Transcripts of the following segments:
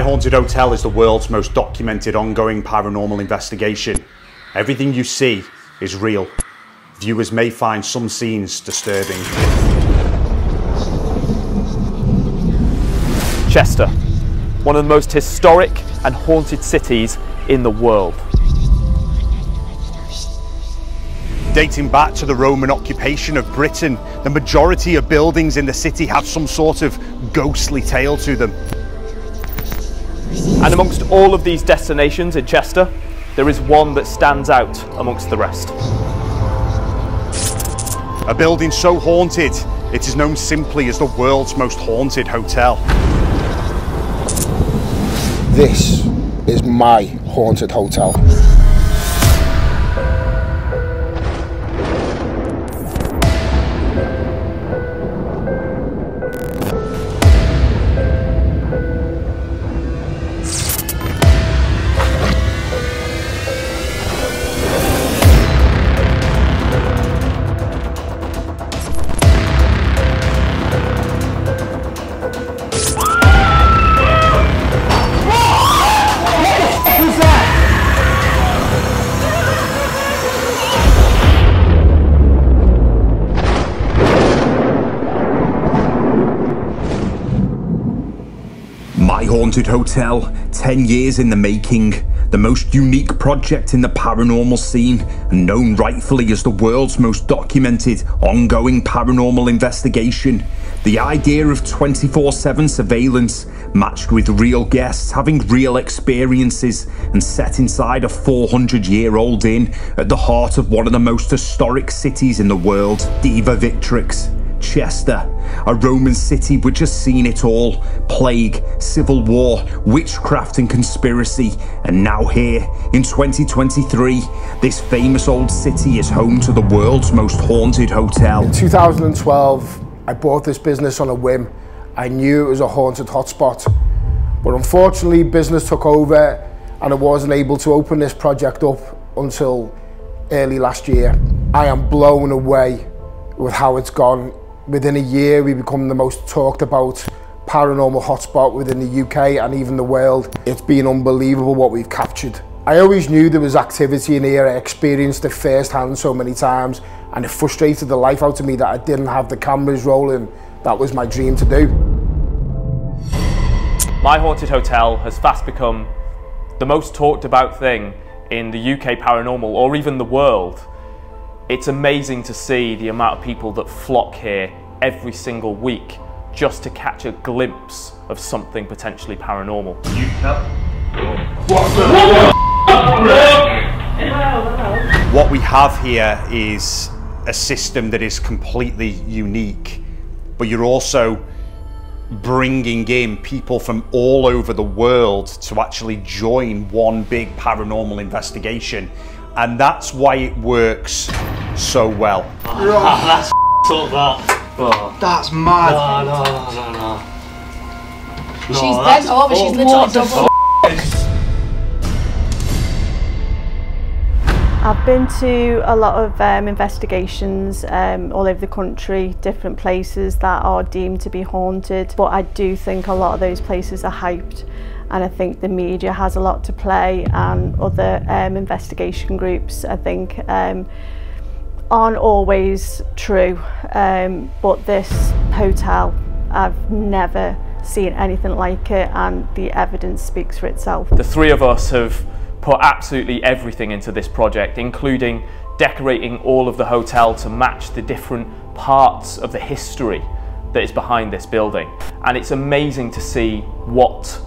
My Haunted Hotel is the world's most documented ongoing paranormal investigation. Everything you see is real. Viewers may find some scenes disturbing. Chester, one of the most historic and haunted cities in the world. Dating back to the Roman occupation of Britain, the majority of buildings in the city have some sort of ghostly tale to them. And amongst all of these destinations in Chester, there is one that stands out amongst the rest. A building so haunted, it is known simply as the world's most haunted hotel. This is my haunted hotel. My Haunted Hotel, 10 years in the making, the most unique project in the paranormal scene, and known rightfully as the world's most documented, ongoing paranormal investigation. The idea of 24/7 surveillance, matched with real guests having real experiences, and set inside a 400-year-old inn at the heart of one of the most historic cities in the world, Diva Victrix. Chester, a Roman city which has seen it all: plague, civil war, witchcraft and conspiracy. And now here, in 2023, this famous old city is home to the world's most haunted hotel. In 2012, I bought this business on a whim. I knew it was a haunted hotspot, but unfortunately business took over and I wasn't able to open this project up until early last year. I am blown away with how it's gone. Within a year, we become the most talked about paranormal hotspot within the UK and even the world. It's been unbelievable what we've captured. I always knew there was activity in here. I experienced it firsthand so many times, and it frustrated the life out of me that I didn't have the cameras rolling. That was my dream to do. My Haunted Hotel has fast become the most talked about thing in the UK paranormal, or even the world. It's amazing to see the amount of people that flock here every single week just to catch a glimpse of something potentially paranormal. What we have here is a system that is completely unique, but you're also bringing in people from all over the world to actually join one big paranormal investigation, and that's why it works so well. That's mad. No. She's bent over, she's literally double. I've been to a lot of investigations all over the country, different places that are deemed to be haunted, but I do think a lot of those places are hyped, and I think the media has a lot to play, and other investigation groups, I think, aren't always true, but this hotel, I've never seen anything like it, and the evidence speaks for itself. The three of us have put absolutely everything into this project, including decorating all of the hotel to match the different parts of the history that is behind this building. And it's amazing to see what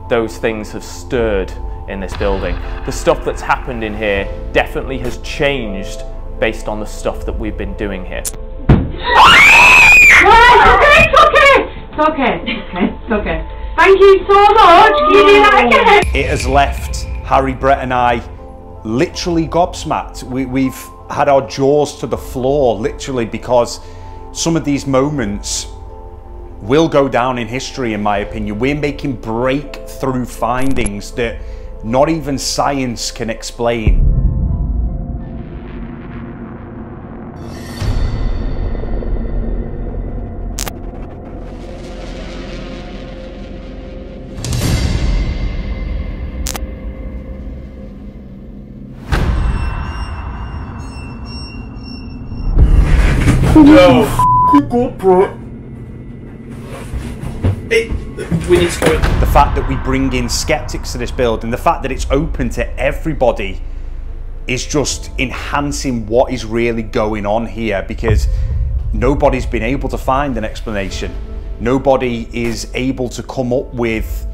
those things have stirred in this building. The stuff that's happened in here definitely has changed based on the stuff that we've been doing here. It's okay. Thank you so much. Can you do that again? It has left Harry, Brett and I literally gobsmacked. We've had our jaws to the floor, literally, because some of these moments will go down in history, in my opinion. We're making breakthrough findings that not even science can explain. No. Good, bro. We need to go. The fact that we bring in skeptics to this building, the fact that it's open to everybody, is just enhancing what is really going on here, because nobody's been able to find an explanation. Nobody is able to come up with,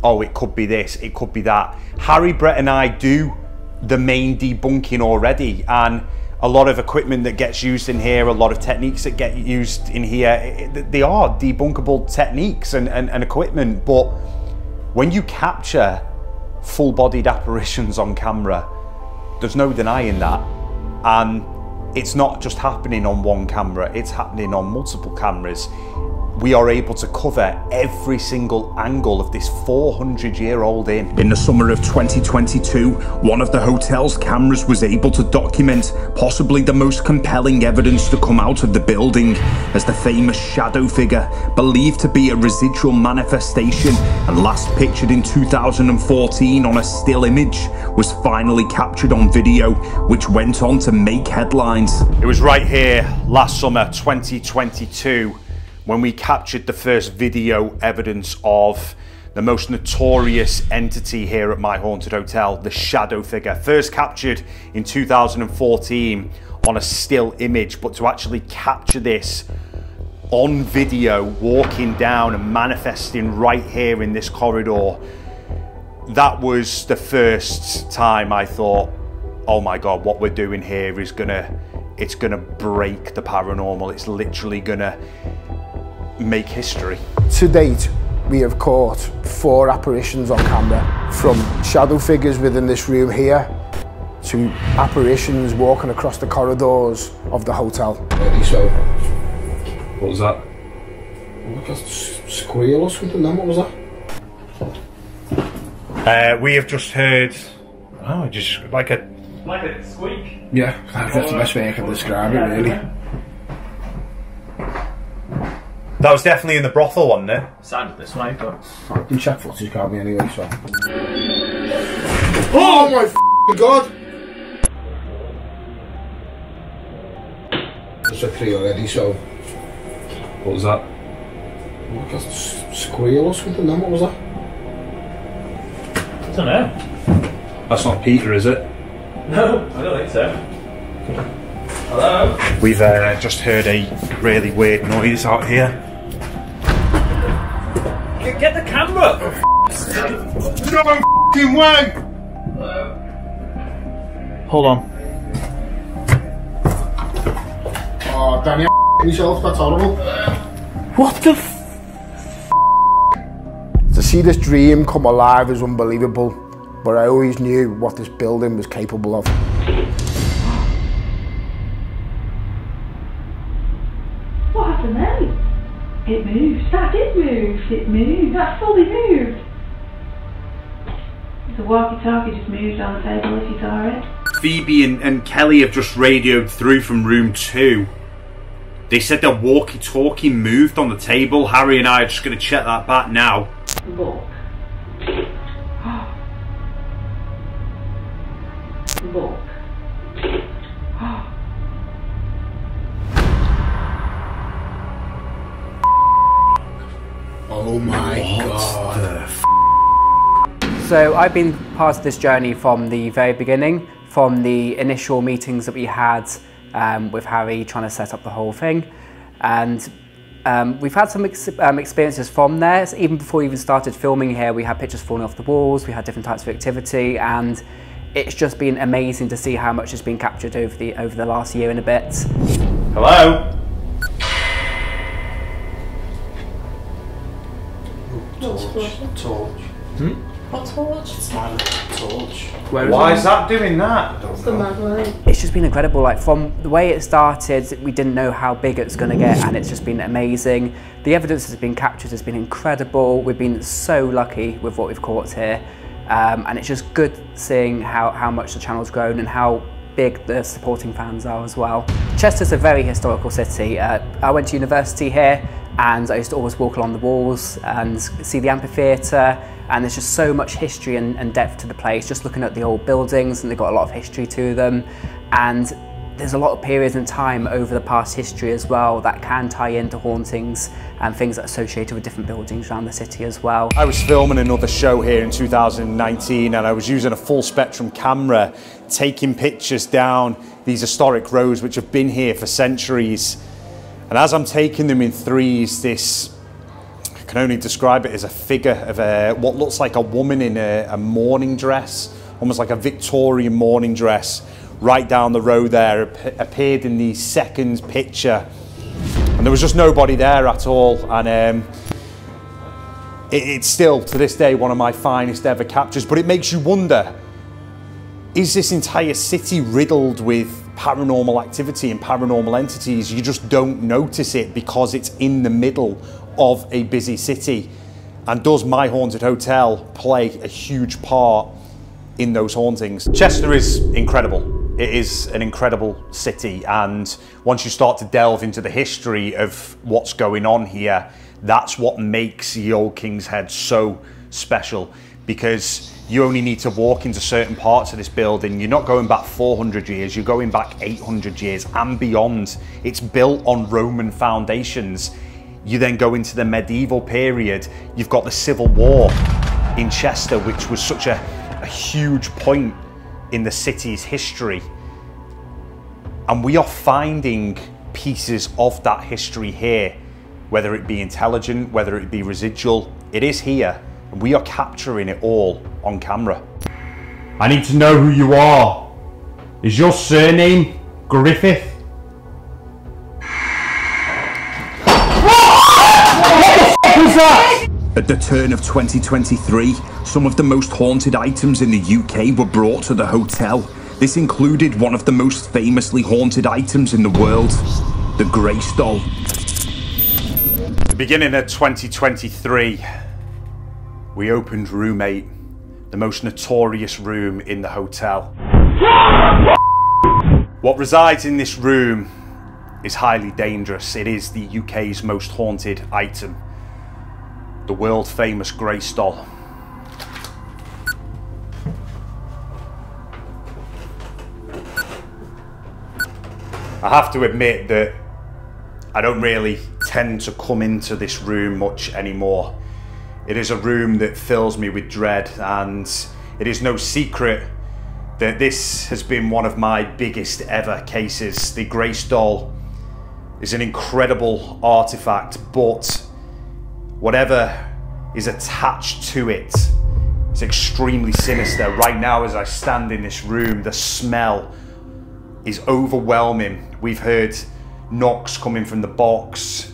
oh, it could be this, it could be that. Harry, Brett and I do the main debunking already, and a lot of equipment that gets used in here, a lot of techniques that get used in here, they are debunkable techniques and equipment. But when you capture full-bodied apparitions on camera, there's no denying that. And it's not just happening on one camera, it's happening on multiple cameras. We are able to cover every single angle of this 400-year-old inn. In the summer of 2022, one of the hotel's cameras was able to document possibly the most compelling evidence to come out of the building, as the famous shadow figure, believed to be a residual manifestation and last pictured in 2014 on a still image, was finally captured on video, which went on to make headlines. It was right here last summer, 2022, when we captured the first video evidence of the most notorious entity here at my haunted hotel, the shadow figure. First captured in 2014 on a still image, but to actually capture this on video, walking down and manifesting right here in this corridor, that was the first time I thought, oh my God, what we're doing here is it's gonna break the paranormal. It's literally gonna make history. To date, we have caught 4 apparitions on camera, from shadow figures within this room here to apparitions walking across the corridors of the hotel. Ready, so. What was that? Like a squeal or something, then what was that? We have just heard, oh, just like a squeak. Yeah, that's the best way I can describe it, really. That was definitely in the brothel, wasn't it? Sounded this way, but I can check footage, can't we, anyway, so. Oh my f***ing God! There's a 3 already, so. What was that? Like a squeal or something, then what was that? I don't know. That's not Peter, is it? No, I don't think so. Hello? We've just heard a really weird noise out here. Get the camera! No f***ing way! Hold on. Oh, Danny, yourself, that's horrible. What the f? To see this dream come alive is unbelievable, but I always knew what this building was capable of. What happened then? It moved. That did move. It moved. That fully moved. The walkie-talkie just moved on the table if you saw it. Phoebe and Kelly have just radioed through from room 2. They said their walkie-talkie moved on the table. Harry and I are just going to check that back now. Look. Look. Oh my God. So I've been part of this journey from the very beginning, from the initial meetings that we had with Harry trying to set up the whole thing. And we've had some experiences from there. So even before we even started filming here, we had pictures falling off the walls, we had different types of activity, and it's just been amazing to see how much has been captured over the last year and a bit. Hello? Torch. What torch? Torch. Why is that doing that? It's the mad light. It's just been incredible. Like, from the way it started, we didn't know how big it's going to get, and it's just been amazing. The evidence that's been captured has been incredible. We've been so lucky with what we've caught here, and it's just good seeing how much the channel's grown and how big the supporting fans are as well. Chester's a very historical city. I went to university here, and I used to always walk along the walls and see the amphitheatre, and there's just so much history and depth to the place, just looking at the old buildings, and they've got a lot of history to them. And there's a lot of periods in time over the past history as well that can tie into hauntings and things that are associated with different buildings around the city as well. I was filming another show here in 2019 and I was using a full spectrum camera, taking pictures down these historic roads which have been here for centuries. And as I'm taking them in threes, this, I can only describe it as a figure of what looks like a woman in a morning dress, almost like a Victorian morning dress, right down the road there, appeared in the second picture. And there was just nobody there at all. And it's still, to this day, one of my finest ever captures. But it makes you wonder, is this entire city riddled with paranormal activity and paranormal entities? You just don't notice it because it's in the middle of a busy city. And does My Haunted Hotel play a huge part in those hauntings? Chester is incredible. It is an incredible city, and once you start to delve into the history of what's going on here, that's what makes the Old King's Head so special, because you only need to walk into certain parts of this building. You're not going back 400 years, you're going back 800 years and beyond. It's built on Roman foundations. You then go into the medieval period, you've got the Civil War in Chester, which was such a huge point in the city's history. And we are finding pieces of that history here, whether it be intelligent, whether it be residual. It is here, and we are capturing it all on camera. I need to know who you are. Is your surname Griffith? At the turn of 2023, some of the most haunted items in the UK were brought to the hotel. This included one of the most famously haunted items in the world, the Grace Doll. The beginning of 2023, we opened room 8, the most notorious room in the hotel. What resides in this room is highly dangerous. It is the UK's most haunted item, the world famous Grace Doll. I have to admit that I don't really tend to come into this room much anymore. It is a room that fills me with dread, and it is no secret that this has been one of my biggest ever cases. The Grace Doll is an incredible artifact, but whatever is attached to it is extremely sinister. Right now, as I stand in this room, the smell is overwhelming. We've heard knocks coming from the box,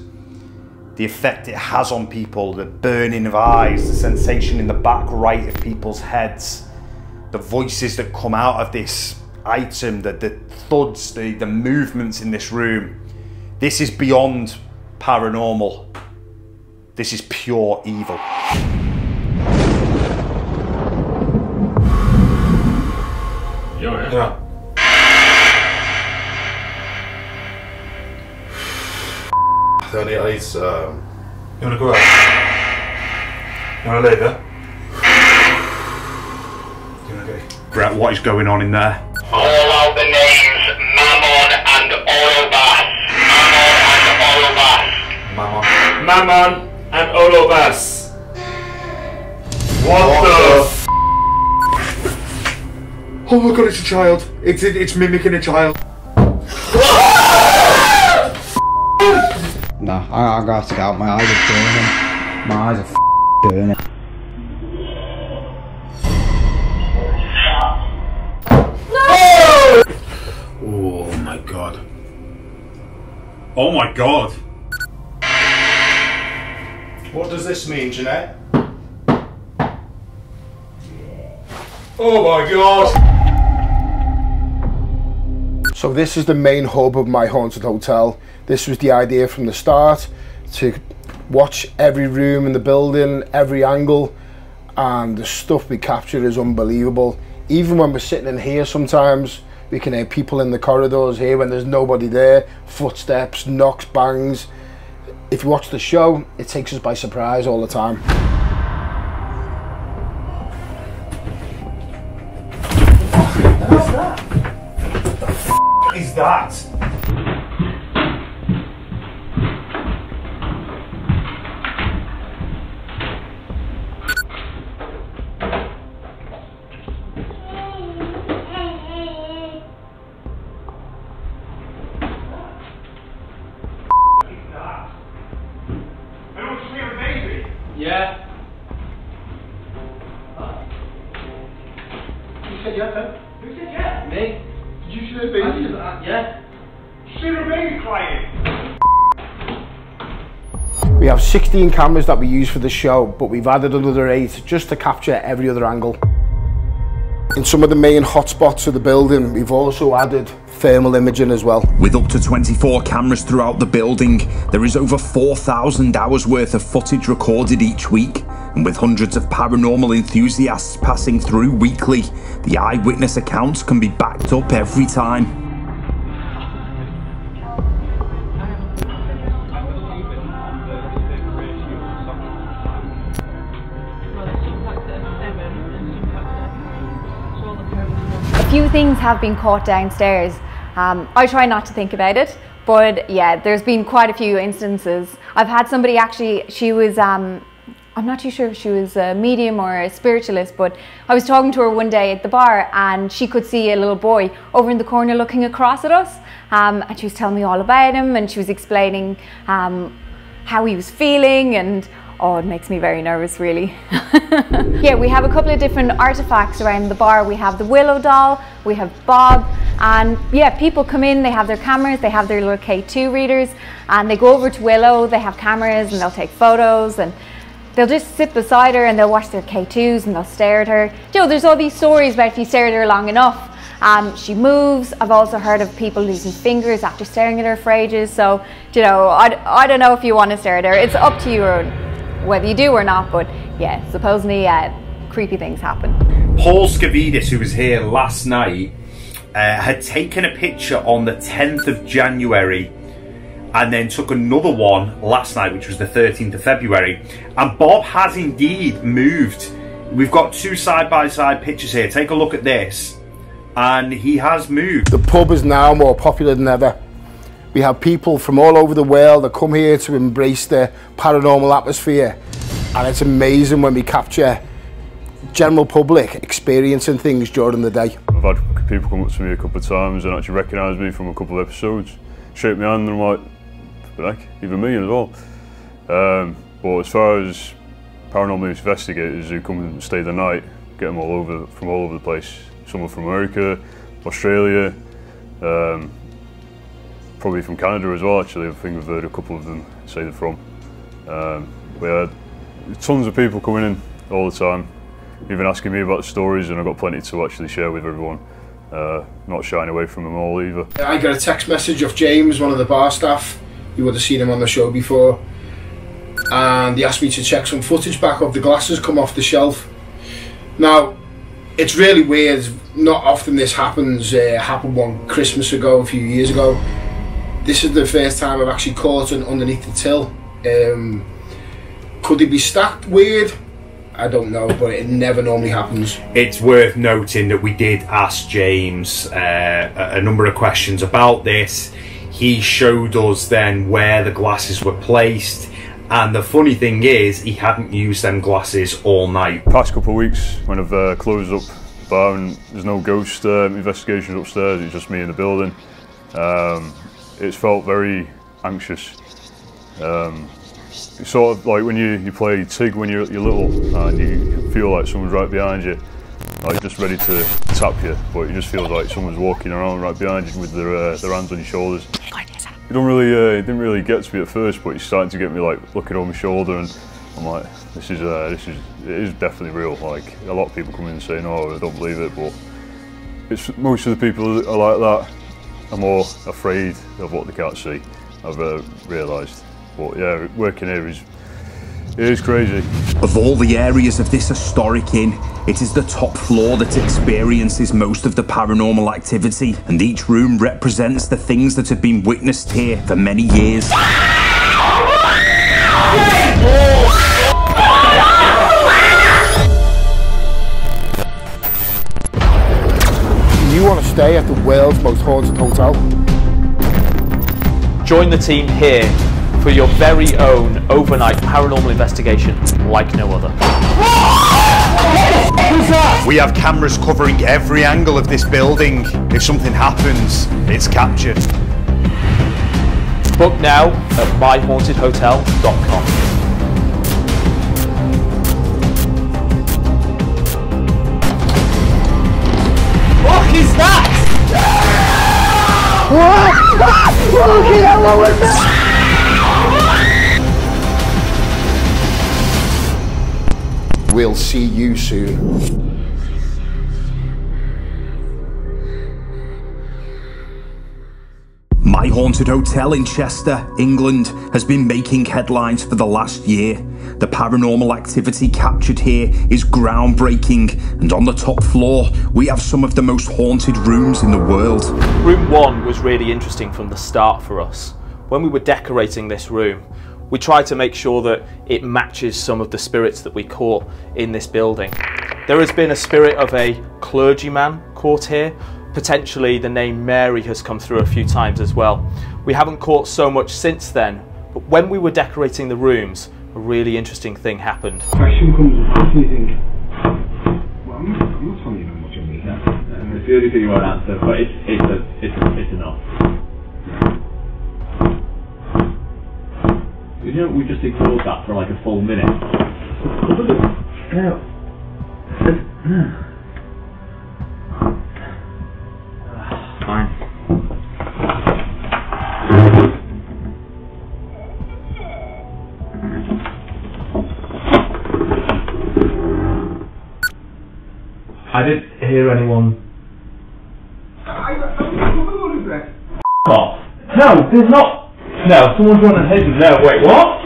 the effect it has on people, the burning of eyes, the sensation in the back right of people's heads, the voices that come out of this item, the thuds, the movements in this room. This is beyond paranormal. This is pure evil. Yeah. Tony, I need you wanna go out? You wanna leave, yeah? You wanna go? Brett, what is going on in there? Call out the names Mammon and Orobas. Mammon and Orobas. What the f? Oh my god, it's a child. It's mimicking a child. No, I got to get out. My eyes are burning. My eyes are burning. Oh my god. Oh my god. What does this mean, Jeanette? Oh my god. So this is the main hub of My Haunted Hotel. This was the idea from the start, to watch every room in the building, every angle, and the stuff we capture is unbelievable. Even when we're sitting in here sometimes, we can hear people in the corridors here when there's nobody there, footsteps, knocks, bangs. If you watch the show, it takes us by surprise all the time. What's that? What is that? Yeah. You said yeah, then? Who said yeah? Me. Did you see a baby? Yeah. See the baby crying? We have 16 cameras that we use for the show, but we've added another 8 just to capture every other angle. In some of the main hotspots of the building, we've also added thermal imaging as well. With up to 24 cameras throughout the building, there is over 4,000 hours worth of footage recorded each week, and with hundreds of paranormal enthusiasts passing through weekly, the eyewitness accounts can be backed up every time. A few things have been caught downstairs. I try not to think about it, but yeah, there's been quite a few instances. I've had somebody actually, she was, I'm not too sure if she was a medium or a spiritualist, but I was talking to her one day at the bar and she could see a little boy over in the corner looking across at us, and she was telling me all about him, and she was explaining how he was feeling, and oh, it makes me very nervous, really. Yeah, we have a couple of different artifacts around the bar. We have the Willow doll, we have Bob, and yeah, people come in, they have their cameras, they have their little K2 readers, and they go over to Willow, they have cameras, and they'll take photos, and they'll just sit beside her and they'll watch their K2s and they'll stare at her. You know, there's all these stories about if you stare at her long enough, she moves. I've also heard of people losing fingers after staring at her for ages. So, you know, I don't know if you want to stare at her. It's up to you whether you do or not, but yeah, supposedly creepy things happen. Paul Skavidis, who was here last night, had taken a picture on the 10th of January and then took another one last night, which was the 13th of February. And Bob has indeed moved. We've got 2 side-by-side pictures here. Take a look at this. And he has moved. The pub is now more popular than ever. We have people from all over the world that come here to embrace the paranormal atmosphere. And it's amazing when we capture general public experiencing things during the day. I've had people come up to me a couple of times and actually recognise me from a couple of episodes, shake my hand, and I'm like, heck, even me as well. But as far as paranormal investigators who come and stay the night, get them from all over the place. Some are from America, Australia, probably from Canada as well, actually. I think we've heard a couple of them say they're from. We had tons of people coming in all the time, even asking me about the stories, and I've got plenty to actually share with everyone. Not shying away from them all either. I got a text message of James, one of the bar staff. You would have seen him on the show before. And he asked me to check some footage back of the glasses come off the shelf. Now, it's really weird. Not often this happens. It happened one Christmas ago, a few years ago. This is the first time I've actually caught it underneath the till. Could they be stacked weird? I don't know, but it never normally happens. It's worth noting that we did ask James a number of questions about this. He showed us then where the glasses were placed, and the funny thing is he hadn't used them glasses all night. Past couple of weeks when I've closed up the bar and there's no ghost investigations upstairs, it's just me in the building, it's felt very anxious. It's sort of like when you play TIG when you're little and you feel like someone's right behind you, like just ready to tap you, but it just feels like someone's walking around right behind you with their hands on your shoulders. It didn't really get to me at first, but it's starting to get me like looking over my shoulder, and I'm like, it is definitely real. Like a lot of people come in and say, no, I don't believe it, but it's most of the people that are like that are more afraid of what they can't see. I've realised. But yeah, working here it is crazy. Of all the areas of this historic inn, it is the top floor that experiences most of the paranormal activity, and each room represents the things that have been witnessed here for many years. You want to stay at the world's most haunted hotel. Join the team here for your very own overnight paranormal investigation like no other. We have cameras covering every angle of this building. If something happens, it's captured. Book now at myhauntedhotel.com. What is that? What was that? We'll see you soon. My Haunted Hotel in Chester, England, has been making headlines for the last year. The paranormal activity captured here is groundbreaking, and on the top floor, we have some of the most haunted rooms in the world. Room 1 was really interesting from the start for us. When we were decorating this room, we tried to make sure that it matches some of the spirits that we caught in this building. There has been a spirit of a clergyman caught here. Potentially the name Mary has come through a few times as well. We haven't caught so much since then, but when we were decorating the rooms, a really interesting thing happened. Question comes up, do you think? Well, I'm not telling you how much on me here. It's the only thing you won't answer, but it's enough. You know, we just ignored that for like a full minute. Fine. I didn't hear anyone. Oh. No, there's not. No, someone's running hidden. No, wait, what?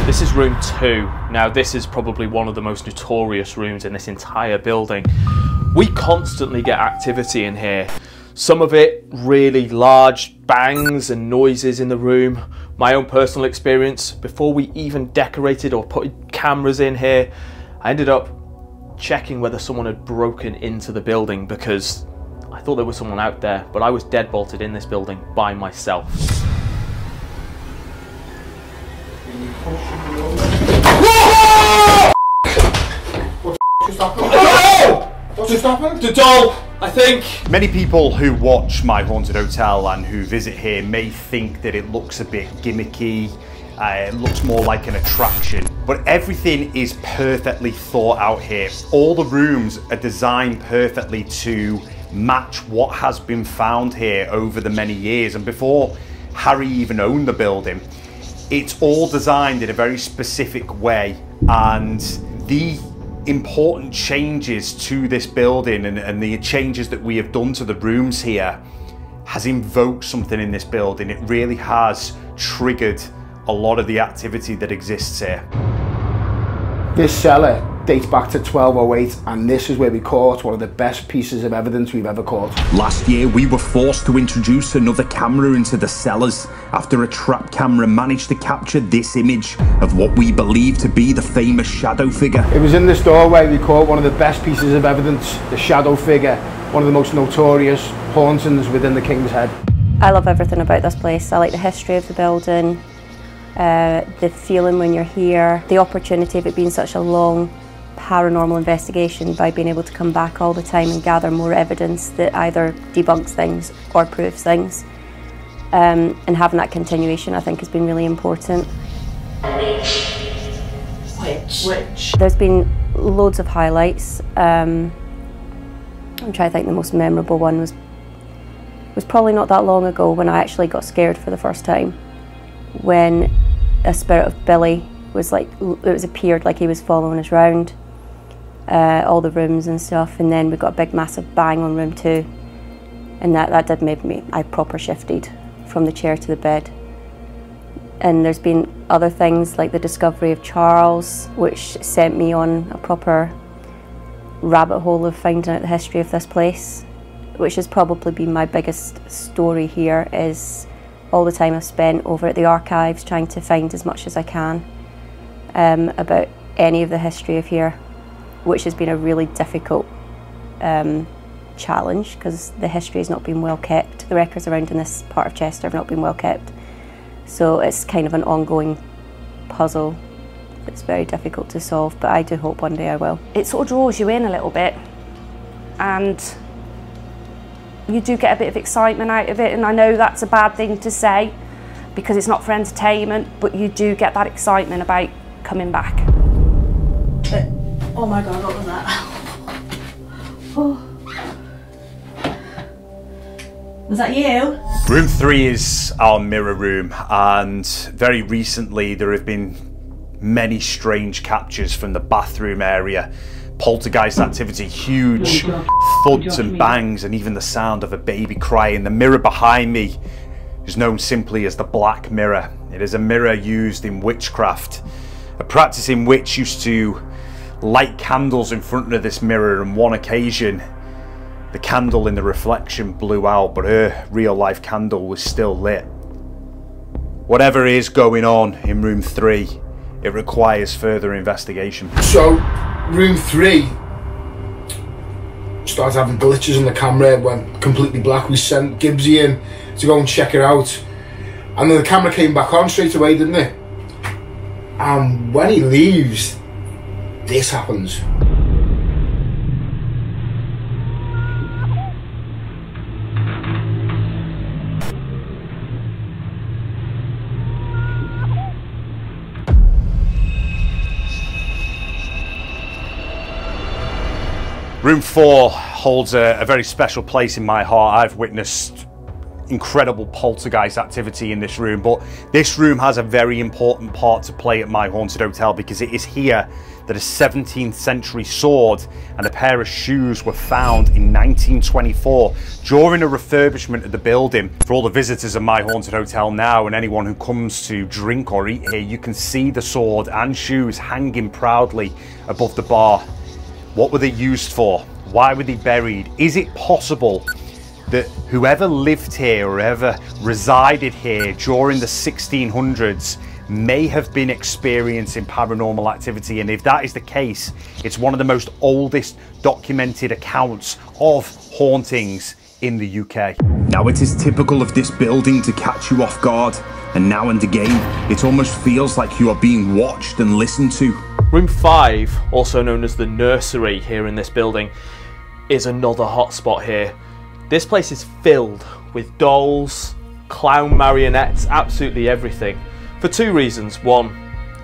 This is room 2. Now this is probably one of the most notorious rooms in this entire building. We constantly get activity in here. Some of it really large bangs and noises in the room. My own personal experience, before we even decorated or put cameras in here, I ended up checking whether someone had broken into the building because I thought there was someone out there, but I was deadbolted in this building by myself. What just happened? The doll, I think. Many people who watch My Haunted Hotel and who visit here may think that it looks a bit gimmicky, it looks more like an attraction, but everything is perfectly thought out here. All the rooms are designed perfectly to match what has been found here over the many years, and before Harry even owned the building. It's all designed in a very specific way, and the important changes to this building and the changes that we have done to the rooms here has invoked something in this building. It really has triggered a lot of the activity that exists here. This cellar dates back to 1208, and this is where we caught one of the best pieces of evidence we've ever caught. Last year, we were forced to introduce another camera into the cellars after a trap camera managed to capture this image of what we believe to be the famous shadow figure. It was in this doorway we caught one of the best pieces of evidence, the shadow figure, one of the most notorious hauntings within the King's Head. I love everything about this place. I like the history of the building, the feeling when you're here, the opportunity of it being such a long paranormal investigation by being able to come back all the time and gather more evidence that either debunks things or proves things. And having that continuation, I think, has been really important. Which? There's been loads of highlights. I'm trying to think the most memorable one was probably not that long ago when I actually got scared for the first time. When a spirit of Billy was like, it appeared like he was following us round all the rooms and stuff, and then we got a big massive bang on room 2, and that did make me, I proper shifted from the chair to the bed. And there's been other things like the discovery of Charles, which sent me on a proper rabbit hole of finding out the history of this place, which has probably been my biggest story here, is all the time I've spent over at the archives trying to find as much as I can about any of the history of here. which has been a really difficult challenge because the history has not been well kept. The records around in this part of Chester have not been well kept. So it's kind of an ongoing puzzle that's very difficult to solve, but I do hope one day I will. It sort of draws you in a little bit, and you do get a bit of excitement out of it, and I know that's a bad thing to say because it's not for entertainment, but you do get that excitement about coming back. Oh my god, what was that? Oh. Was that you? Room 3 is our mirror room, and very recently there have been many strange captures from the bathroom area. Poltergeist activity, huge thuds and bangs, and even the sound of a baby crying. The mirror behind me is known simply as the Black Mirror. It is a mirror used in witchcraft, a practice in which used to light candles in front of this mirror. On one occasion, the candle in the reflection blew out, but her real life candle was still lit. Whatever is going on in room 3, it requires further investigation. So, room 3 started having glitches on the camera, it went completely black. We sent Gibbsy in to go and check it out, and then the camera came back on straight away, didn't it? And when he leaves, this happens. Room 4 holds a very special place in my heart. I've witnessed incredible poltergeist activity in this room, but this room has a very important part to play at my haunted hotel because it is here that a 17th century sword and a pair of shoes were found in 1924 during a refurbishment of the building. For all the visitors of my haunted hotel now and anyone who comes to drink or eat here, you can see the sword and shoes hanging proudly above the bar. What were they used for? Why were they buried? Is it possible that whoever lived here or ever resided here during the 1600s may have been experiencing paranormal activity? And if that is the case, it's one of the most oldest documented accounts of hauntings in the UK. Now it is typical of this building to catch you off guard, and now and again it almost feels like you are being watched and listened to. Room 5, also known as the nursery here in this building, is another hotspot here. This place is filled with dolls, clown marionettes, absolutely everything. For two reasons. One,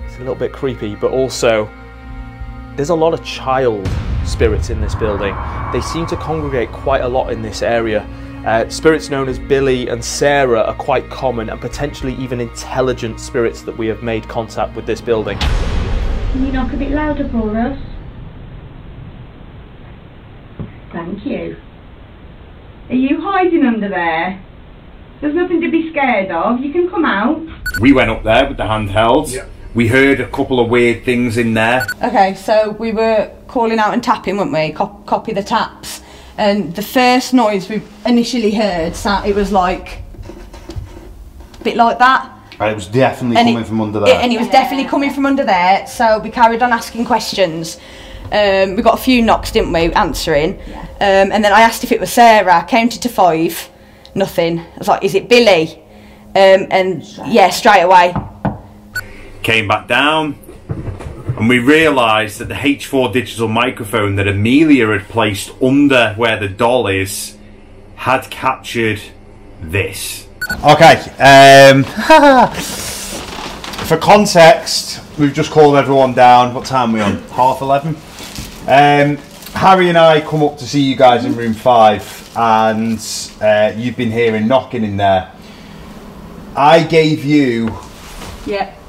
it's a little bit creepy, but also there's a lot of child spirits in this building. They seem to congregate quite a lot in this area. Spirits known as Billy and Sarah are quite common, and potentially even intelligent spirits that we have made contact with this building. Can you knock a bit louder for us? Thank you. Are you hiding under there? There's nothing to be scared of. You can come out. We went up there with the handhelds. Yep. We heard a couple of weird things in there. Okay, so we were calling out and tapping, weren't we? Copy the taps. And the first noise we initially heard, it was like a bit like that. And it was definitely coming from under there. And it was definitely coming from under there, so we carried on asking questions. We got a few knocks, didn't we, answering. Yeah. And then I asked if it was Sarah, counted to 5, nothing. I was like, is it Billy? And yeah, straight away. Came back down, and we realised that the H4 digital microphone that Amelia had placed under where the doll is had captured this. Okay, for context, we've just called everyone down. What time are we on? 11:30? Harry and I come up to see you guys in room 5, and you've been hearing knocking in there. I gave you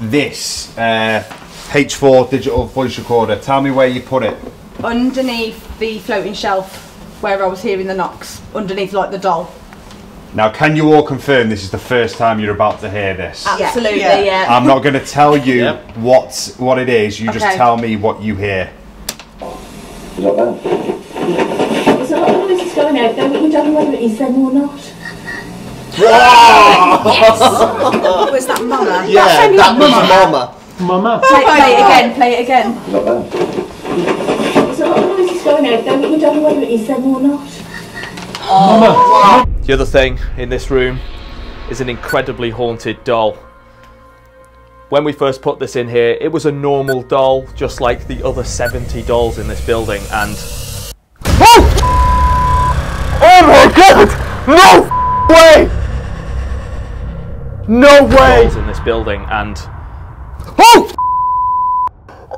this H4 digital voice recorder. Tell me where you put it. Underneath the floating shelf where I was hearing the knocks, underneath like the doll. Now, can you all confirm this is the first time you're about to hear this? Absolutely, yeah. I'm not going to tell you what it is. You just tell me what you hear. There's a lot of noises going out there, but you don't know whether it is them or not. Was that Mama? Yeah, that was Mama. Play it again, play it again. There's a lot we don't know whether it is them or not. The other thing in this room is an incredibly haunted doll. When we first put this in here, it was a normal doll, just like the other 70 dolls in this building, and... Oh! Oh my god! No way! No way! Dolls in this building, and... Oh!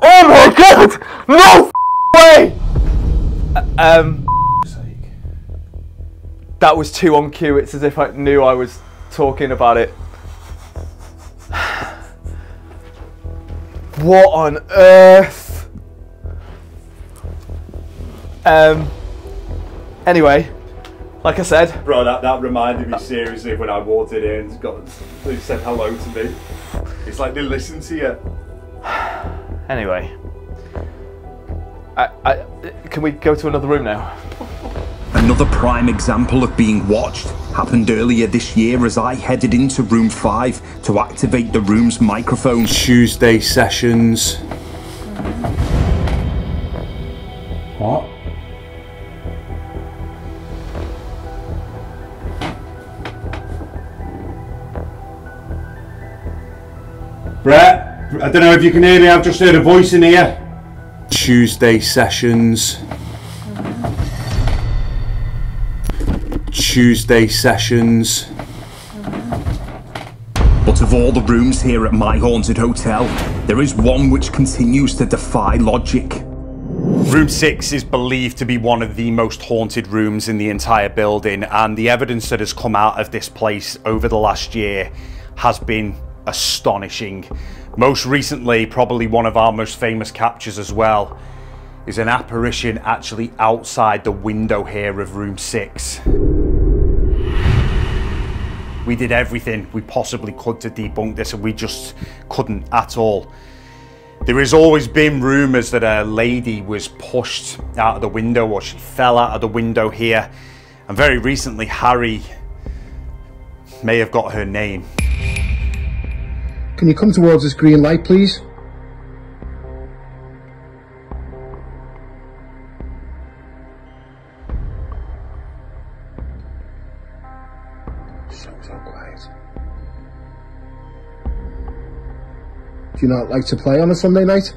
Oh my god! No way! That was too on cue. It's as if I knew I was talking about it. What on earth? Anyway, like I said, bro, that reminded me seriously when I walked in here and they said hello to me. It's like they listen to you. Anyway, can we go to another room now? Another prime example of being watched happened earlier this year as I headed into room 5 to activate the room's microphone. Tuesday sessions. What? Brett, I don't know if you can hear me, I've just heard a voice in here. Tuesday sessions. Tuesday sessions. But of all the rooms here at my haunted hotel, there is one which continues to defy logic. Room 6 is believed to be one of the most haunted rooms in the entire building, and the evidence that has come out of this place over the last year has been astonishing. Most recently, probably one of our most famous captures as well, is an apparition actually outside the window here of room 6. We did everything we possibly could to debunk this, and we just couldn't at all. There has always been rumours that a lady was pushed out of the window, or she fell out of the window here, and very recently Harry may have got her name. Can you come towards this green light, please? So quiet. Do you not like to play on a Sunday night?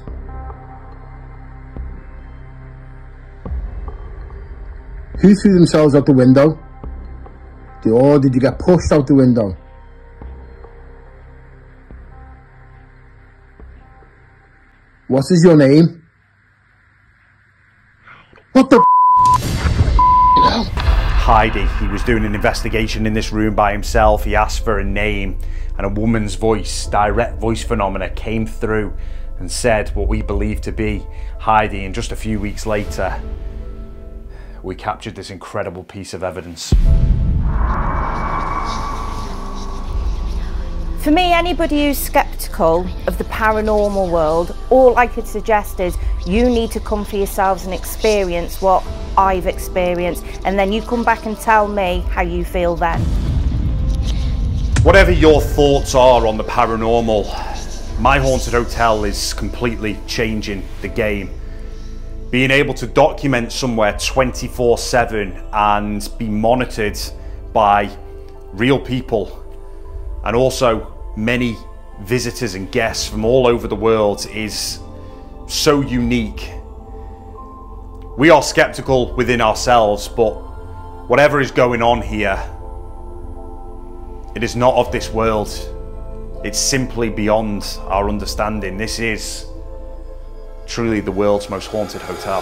Who threw themselves out the window? Or did you get pushed out the window? What is your name? What the Heidi. He was doing an investigation in this room by himself. He asked for a name, and a woman's voice, direct voice phenomena, came through and said what we believe to be Heidi. And just a few weeks later, we captured this incredible piece of evidence. For me, anybody who's sceptical of the paranormal world, all I could suggest is you need to come for yourselves and experience what I've experienced, and then you come back and tell me how you feel then. Whatever your thoughts are on the paranormal, my haunted hotel is completely changing the game. Being able to document somewhere 24/7 and be monitored by real people, and also many visitors and guests from all over the world, is so unique. We are skeptical within ourselves, but whatever is going on here, it is not of this world. It's simply beyond our understanding. This is truly the world's most haunted hotel.